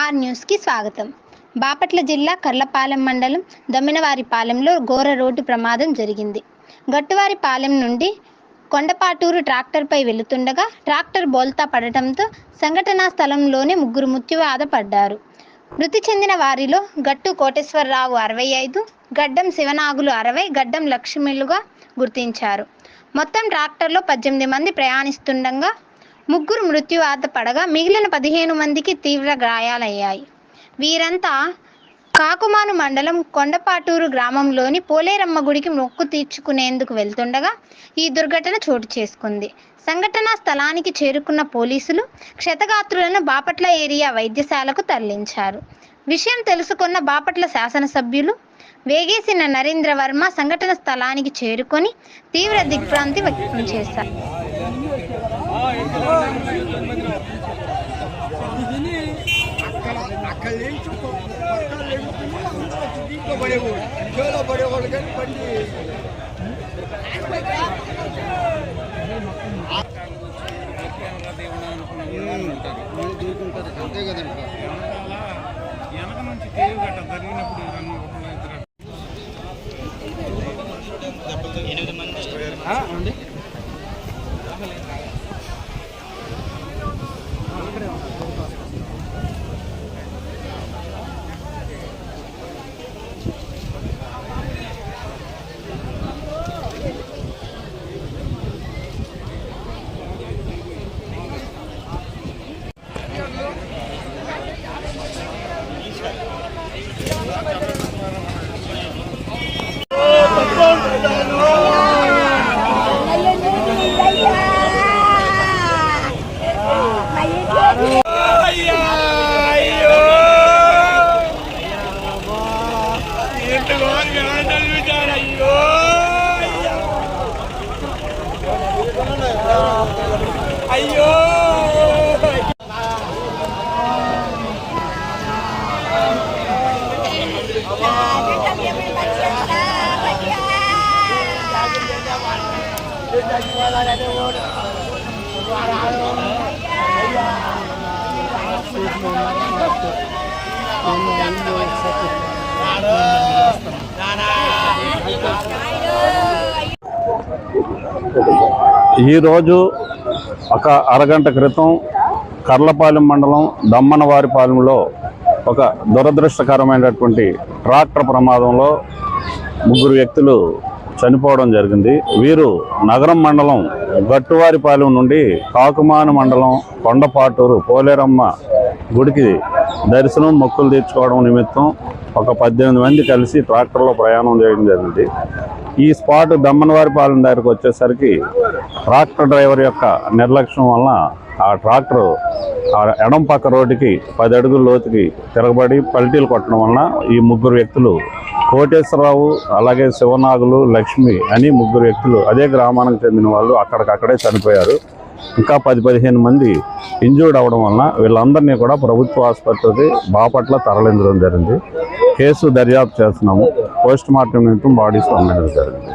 Are న్యూస్కి స్వాగతం. బాపట్ల జిల్లా కర్లపాలెం మండలం దమ్మినవారిపాలెంలో ఘోర రోడ్డు ప్రమాదం జరిగింది. గట్టువారిపాలెం నుండి కొండపాటూరు ట్రాక్టర్పై వెళుతుండగా ట్రాక్టర్ బోల్తా పడటంతో సంఘటనా స్థలంలోనే ముగ్గురు మృత్యువాత పడ్డారు. మృతి చెందిన వారిలో గట్టు కోటేశ్వరరావు 65, గడ్డం శివనాగులు 60, గడ్డం లక్ష్మిలుగా గుర్తించారు. మొత్తం ట్రాక్టర్లో 18 మంది ప్రయాణిస్తుండగా ముగ్గురు మృత్యువాత పడగా మిగిలిన 15 మందికి తీవ్ర గాయాలయ్యాయి. వీరంతా కాకుమాను మండలం కొండపాటూరు గ్రామంలోని పోలేరమ్మ గుడికి మొక్కు తీర్చుకునేందుకు వెళ్తుండగా ఈ దుర్ఘటన చోటు చేసుకుంది. సంఘటనా స్థలానికి చేరుకున్న పోలీసులు క్షతగాత్రులను బాపట్ల ఏరియా వైద్యశాలకు తరలించారు. విషయం తెలుసుకున్న బాపట్ల శాసనసభ్యులు వేగేసిన నరేంద్ర వర్మ సంఘటన స్థలానికి చేరుకొని తీవ్ర దిగ్భ్రాంతి వ్యక్తం చేశారు. అయ్యో ఈరోజు ఒక అరగంట క్రితం కర్లపాలెం మండలం దమ్మనవారిపాలెంలో ఒక దురదృష్టకరమైనటువంటి ట్రాక్టర్ ప్రమాదంలో ముగ్గురు వ్యక్తులు చనిపోవడం జరిగింది. వీరు నగరం మండలం గట్టువారిపాలెం నుండి కాకుమాను మండలం కొండపాటూరు పోలేరమ్మ గుడికి దర్శనం మొక్కులు తీర్చుకోవడం నిమిత్తం ఒక 18 మంది కలిసి ట్రాక్టర్లో ప్రయాణం చేయడం జరిగింది. ఈ స్పాట్ దమ్మనవారిపాలెం దగ్గరకు వచ్చేసరికి ట్రాక్టర్ డ్రైవర్ యొక్క నిర్లక్ష్యం వలన ఆ ట్రాక్టర్ ఎడం పక్క రోడ్డుకి 10 అడుగుల లోతుకి తిరగబడి పల్టీలు కొట్టడం వలన ఈ ముగ్గురు వ్యక్తులు కోటేశ్వరరావు, అలాగే శివనాగులు, లక్ష్మి అని ముగ్గురు వ్యక్తులు అదే గ్రామానికి చెందిన వాళ్ళు అక్కడికక్కడే చనిపోయారు. ఇంకా 10-15 మంది ఇంజూర్డ్ అవ్వడం వలన వీళ్ళందరినీ కూడా ప్రభుత్వ ఆసుపత్రికి బాపట్ల తరలించడం జరిగింది. కేసు దర్యాప్తు చేస్తున్నాము. పోస్ట్ మార్టం నిమిత్తం బాడీస్ పంపించడం జరిగింది.